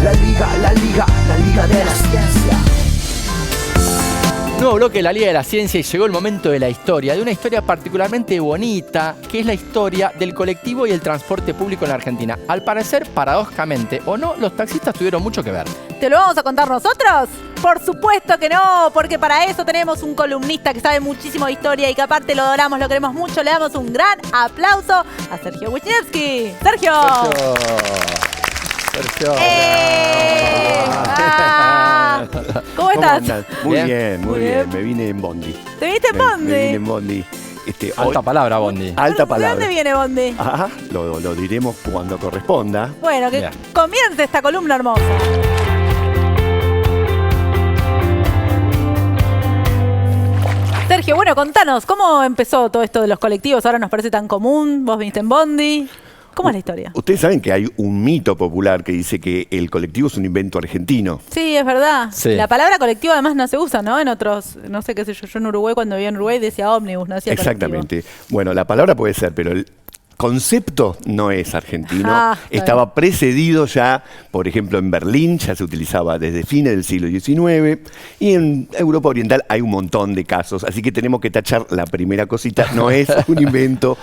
La Liga de la Ciencia. Nuevo bloque de la Liga de la Ciencia y llegó el momento de la historia, de una historia particularmente bonita, que es la historia del colectivo y el transporte público en la Argentina. Al parecer, paradójicamente o no, los taxistas tuvieron mucho que ver. ¿Te lo vamos a contar nosotros? Por supuesto que no, porque para eso tenemos un columnista que sabe muchísimo de historia y que aparte lo adoramos, lo queremos mucho. Le damos un gran aplauso a Sergio Wisniewski. ¡Sergio! Sergio. ¿Cómo estás? Muy bien, muy bien. Me vine en bondi. ¿Te viniste en bondi? Me vine en bondi. Alta palabra, bondi. Alta ¿De palabra. dónde viene bondi? Ajá, lo diremos cuando corresponda. Bueno, que Bien. comience esta columna hermosa. Sergio, bueno, contanos, ¿cómo empezó todo esto de los colectivos? Ahora nos parece tan común, vos viniste en bondi. ¿Cómo es la historia? Ustedes saben que hay un mito popular que dice que el colectivo es un invento argentino. Sí, es verdad. Sí. La palabra colectivo además no se usa, ¿no? En otros, no sé qué sé yo, en Uruguay cuando vivía en Uruguay decía ómnibus, no decía Exactamente. Bueno, la palabra puede ser, pero el concepto no es argentino. Ah, está Estaba precedido ya, por ejemplo, en Berlín, ya se utilizaba desde fines del siglo XIX, y en Europa Oriental hay un montón de casos, así que tenemos que tachar la primera cosita, no es un invento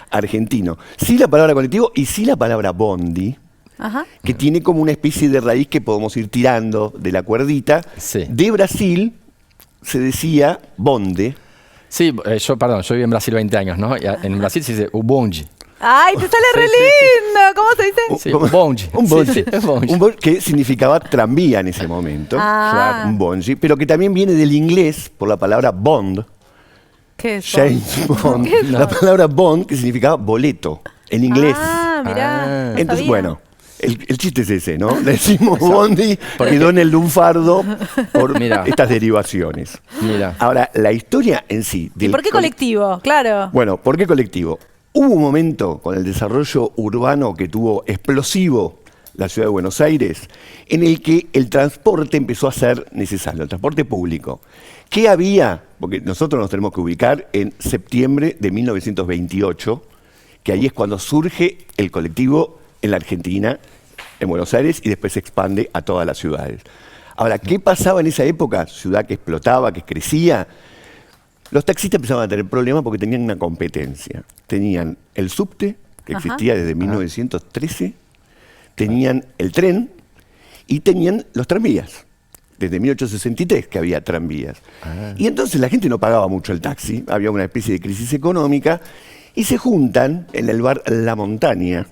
argentino. Sí la palabra colectivo y sí la palabra bondi, Ajá. que tiene como una especie de raíz que podemos ir tirando de la cuerdita. Sí. De Brasil se decía bonde. Sí, yo viví en Brasil 20 años, ¿no? Y en Brasil se dice bonde. ¡Ay, te sale re lindo! ¿Cómo se dice? Sí, ¿Cómo? bonde. Un bonde. Sí, sí, bonde. Un bonde que significaba tranvía en ese momento. Ah. Un bonde, pero que también viene del inglés por la palabra bond. ¿Qué es? James Bond. ¿Qué es? La palabra bond que significaba boleto en inglés. Ah, mirá. Ah. no Entonces, sabía. bueno, el chiste es ese, ¿no? Le decimos bondi, quedó en el lunfardo por Mira. estas derivaciones. Mira. Ahora, la historia en sí. ¿Y por qué colectivo? Claro. Bueno, ¿por qué colectivo? Hubo un momento con el desarrollo urbano que tuvo explosivo la ciudad de Buenos Aires, en el que el transporte empezó a ser necesario, el transporte público. ¿Qué había? Porque nosotros nos tenemos que ubicar en septiembre de 1928, que ahí es cuando surge el colectivo en la Argentina, en Buenos Aires, y después se expande a todas las ciudades. Ahora, ¿qué pasaba en esa época? Ciudad que explotaba, que crecía. Los taxistas empezaban a tener problemas porque tenían una competencia. Tenían el subte, que Ajá. existía desde 1913, tenían el tren y tenían los tranvías. Desde 1863 que había tranvías. Y entonces la gente no pagaba mucho el taxi, había una especie de crisis económica, y se juntan en el bar La Montaña,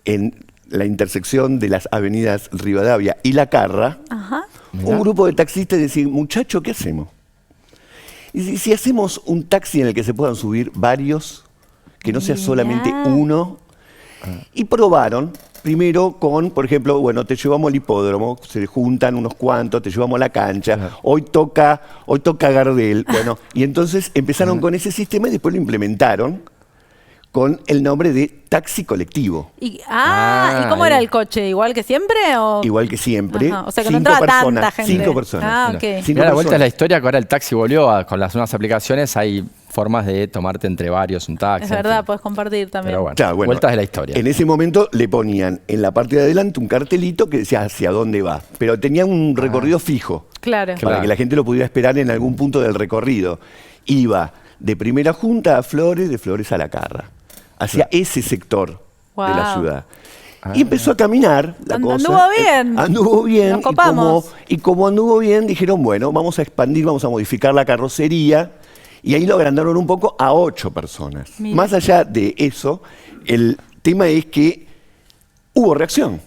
en la intersección de las avenidas Rivadavia y La Carra, Ajá. un grupo de taxistas y decían, muchacho, ¿qué hacemos? Y si hacemos un taxi en el que se puedan subir varios, que no sea solamente Mirá. uno, y probaron primero con, por ejemplo, bueno, te llevamos al hipódromo, se juntan unos cuantos, te llevamos a la cancha, hoy toca Gardel, bueno, y entonces empezaron con ese sistema y después lo implementaron con el nombre de taxi colectivo. ¿Y cómo era el coche? ¿Igual que siempre? O... Igual que siempre. Ajá, o sea que no 5 entraba personas, tanta gente. 5 personas. Ah, Mira. ok. 5 Mira, la vuelta personas. es la historia que ahora el taxi volvió con las nuevas aplicaciones. Hay formas de tomarte entre varios un taxi. Es en verdad, fin. puedes compartir también. Pero bueno, Claro, bueno, vueltas de la historia. En ese momento le ponían en la parte de adelante un cartelito que decía hacia dónde va, pero tenía un recorrido fijo Claro. Claro. para que la gente lo pudiera esperar en algún punto del recorrido. Iba de Primera Junta a Flores, de Flores a La Carra, hacia ese sector de la Wow. ciudad. Y empezó a caminar la cosa. Anduvo bien. Anduvo bien. Nos copamos. Y como anduvo bien, dijeron, bueno, vamos a expandir, vamos a modificar la carrocería. Y ahí lo agrandaron un poco a 8 personas. Mira. Más allá de eso, el tema es que hubo reacción.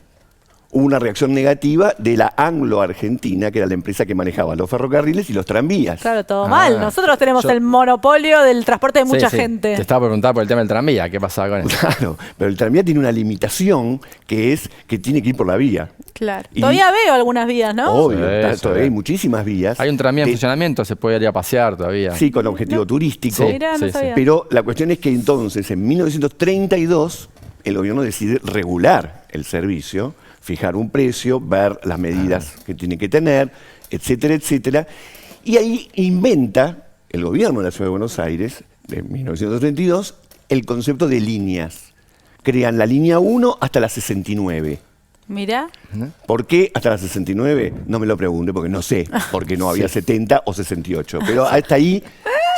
Hubo una reacción negativa de la Anglo-Argentina, que era la empresa que manejaba los ferrocarriles y los tranvías. Claro, todo mal. Nosotros tenemos yo- el monopolio del transporte de Sí, mucha sí. gente. Te estaba preguntando por el tema del tranvía. ¿Qué pasaba con eso? Claro, pero el tranvía tiene una limitación que es que tiene que ir por la vía. Claro. Y- Todavía veo algunas vías, ¿no? Obvio, Sí, todavía sí. hay muchísimas vías. Hay un tranvía en de- funcionamiento, se puede ir a pasear todavía. Sí, con objetivo turístico. Sí. Mirá, no sí. sabía. Pero la cuestión es que entonces, en 1932, el gobierno decide regular el servicio, fijar un precio, ver las medidas que tiene que tener, etcétera, etcétera. Y ahí inventa el gobierno de la Ciudad de Buenos Aires, de 1932, el concepto de líneas. Crean la línea 1 hasta la 69. Mirá. ¿Por qué hasta la 69? No me lo pregunte porque no sé, porque no había 70 o 68. Pero hasta ahí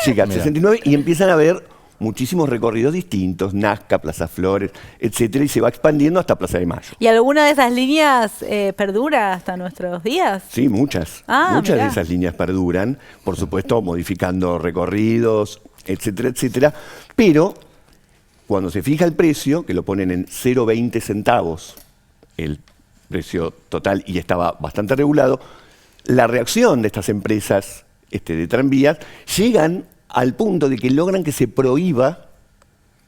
llega el 69 y empiezan a haber muchísimos recorridos distintos, Nazca, Plaza Flores, etcétera, y se va expandiendo hasta Plaza de Mayo. ¿Y alguna de esas líneas perdura hasta nuestros días? Sí, muchas. Muchas de esas líneas perduran, por supuesto, modificando recorridos, etcétera, etcétera. Pero cuando se fija el precio, que lo ponen en 0,20 centavos, el precio total, y estaba bastante regulado, la reacción de estas empresas de tranvías llegan al punto de que logran que se prohíba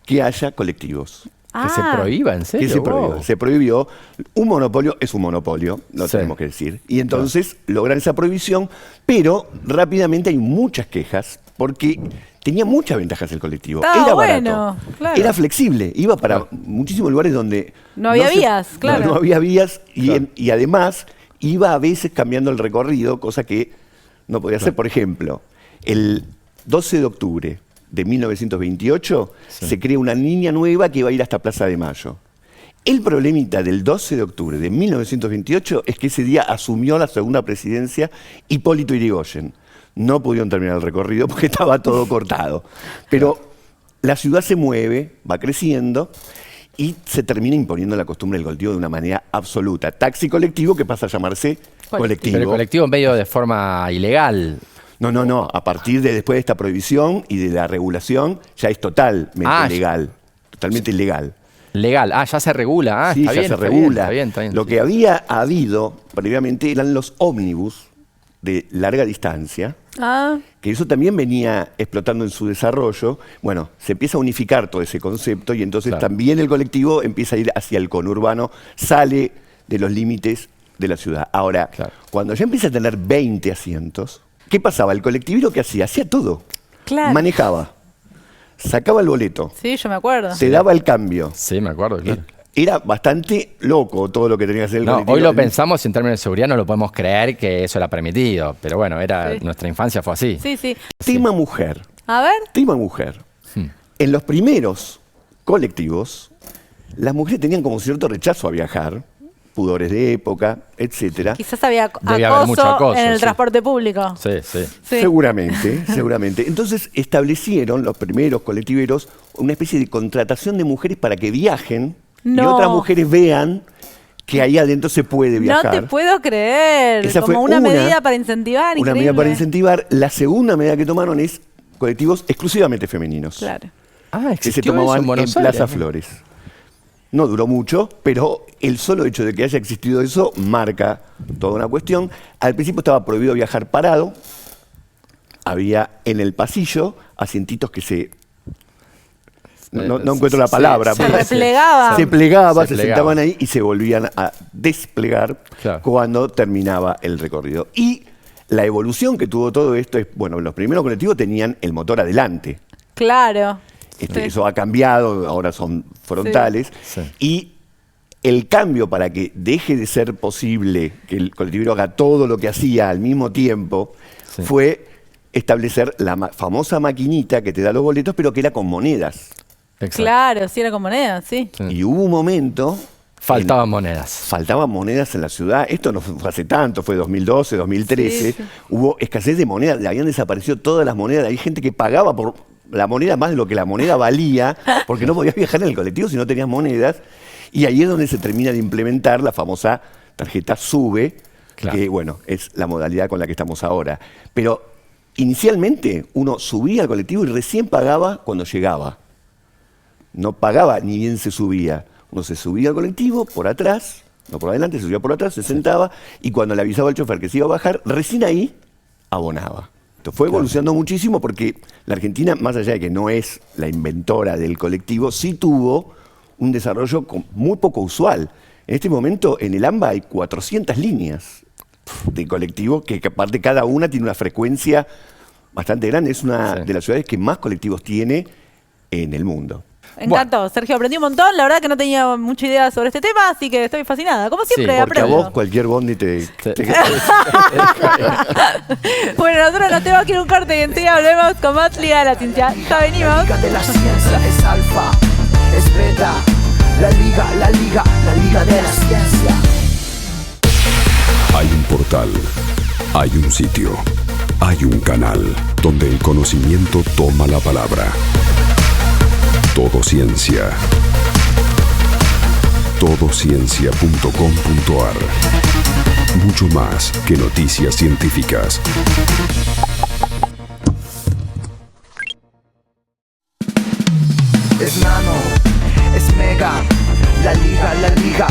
que haya colectivos. ¿Que se prohíba, en serio? Que se prohíba. Se prohibió. Un monopolio es un monopolio, lo tenemos que decir. Y entonces logran esa prohibición, pero rápidamente hay muchas quejas porque tenía muchas ventajas el colectivo. Era barato, claro. Era flexible, iba para muchísimos lugares donde no había vías, claro. No había vías y además iba a veces cambiando el recorrido, cosa que no podía hacer. Por ejemplo, el 12 de octubre de 1928 se crea una línea nueva que iba a ir hasta Plaza de Mayo. El problemita del 12 de octubre de 1928 es que ese día asumió la segunda presidencia Hipólito Yrigoyen. No pudieron terminar el recorrido porque estaba todo cortado. Pero la ciudad se mueve, va creciendo y se termina imponiendo la costumbre del colectivo de una manera absoluta. Taxi colectivo que pasa a llamarse colectivo. Pero el colectivo medio de forma ilegal. No. A partir de después de esta prohibición y de la regulación ya es totalmente ilegal. Totalmente ilegal. Legal. Ya se regula. Sí, está ya bien, se regula. Está bien, Lo que había habido previamente eran los ómnibus de larga distancia, que eso también venía explotando en su desarrollo. Bueno, se empieza a unificar todo ese concepto y entonces también el colectivo empieza a ir hacia el conurbano, sale de los límites de la ciudad. Ahora, cuando ya empieza a tener 20 asientos, ¿qué pasaba? El colectivero, ¿qué hacía? Hacía todo. Claro. Manejaba, sacaba el boleto. Sí, yo me acuerdo. Te daba el cambio. Sí, me acuerdo, claro. Era bastante loco todo lo que tenía que hacer el colectivo. Hoy lo pensamos y en términos de seguridad no lo podemos creer que eso era permitido. Pero bueno, nuestra infancia fue así. Sí. Tema mujer. A ver. Tema mujer. En los primeros colectivos, las mujeres tenían como cierto rechazo a viajar, pudores de época, etcétera. Quizás había Debía haber mucho acoso en el transporte público. Sí. Seguramente. Entonces establecieron los primeros colectiveros una especie de contratación de mujeres para que viajen y otras mujeres vean que ahí adentro se puede viajar. No te puedo creer. Esa como fue una medida para incentivar. Una medida para incentivar. La segunda medida que tomaron es colectivos exclusivamente femeninos. Claro. Que se tomaban en Plaza Flores. No duró mucho, pero el solo hecho de que haya existido eso marca toda una cuestión. Al principio estaba prohibido viajar parado. Había en el pasillo asientitos que se... No encuentro la palabra. Se replegaban. Se plegaban, se sentaban ahí y se volvían a desplegar cuando terminaba el recorrido. Y la evolución que tuvo todo esto es, bueno, los primeros colectivos tenían el motor adelante. Claro. Eso ha cambiado, ahora son frontales. Y el cambio para que deje de ser posible que el colectivero haga todo lo que hacía al mismo tiempo fue establecer la famosa maquinita que te da los boletos, pero que era con monedas. Exacto. Claro, sí era con monedas, sí. Y hubo un momento... Faltaban monedas. Faltaban monedas en la ciudad. Esto no fue hace tanto, fue 2012, 2013. Hubo escasez de monedas, habían desaparecido todas las monedas. Hay gente que pagaba por la moneda más de lo que la moneda valía, porque no podías viajar en el colectivo si no tenías monedas. Y ahí es donde se termina de implementar la famosa tarjeta SUBE, que bueno, es la modalidad con la que estamos ahora. Pero inicialmente uno subía al colectivo y recién pagaba cuando llegaba. No pagaba ni bien se subía. Uno se subía al colectivo por atrás, no por adelante, se subía por atrás, se sentaba y cuando le avisaba al chofer que se iba a bajar, recién ahí abonaba. Esto fue evolucionando muchísimo porque la Argentina, más allá de que no es la inventora del colectivo, sí tuvo un desarrollo muy poco usual. En este momento en el AMBA hay 400 líneas de colectivo que aparte cada una tiene una frecuencia bastante grande. Es una de las ciudades que más colectivos tiene en el mundo. Me encantó, Sergio, aprendí un montón. La verdad que no tenía mucha idea sobre este tema, así que estoy fascinada. Como siempre, porque aprendo. A vos cualquier bondi te... Bueno, nosotros nos tenemos que ir a un corte y enseguida volvemos con más Liga de la Ciencia. Ya venimos. La Liga de la Ciencia es alfa, es beta, La liga, la liga, la liga de la ciencia. Hay un portal, hay un sitio, hay un canal donde el conocimiento toma la palabra. Todo Ciencia. Todociencia.com.ar. Mucho más que noticias científicas. Es nano, es mega. La liga,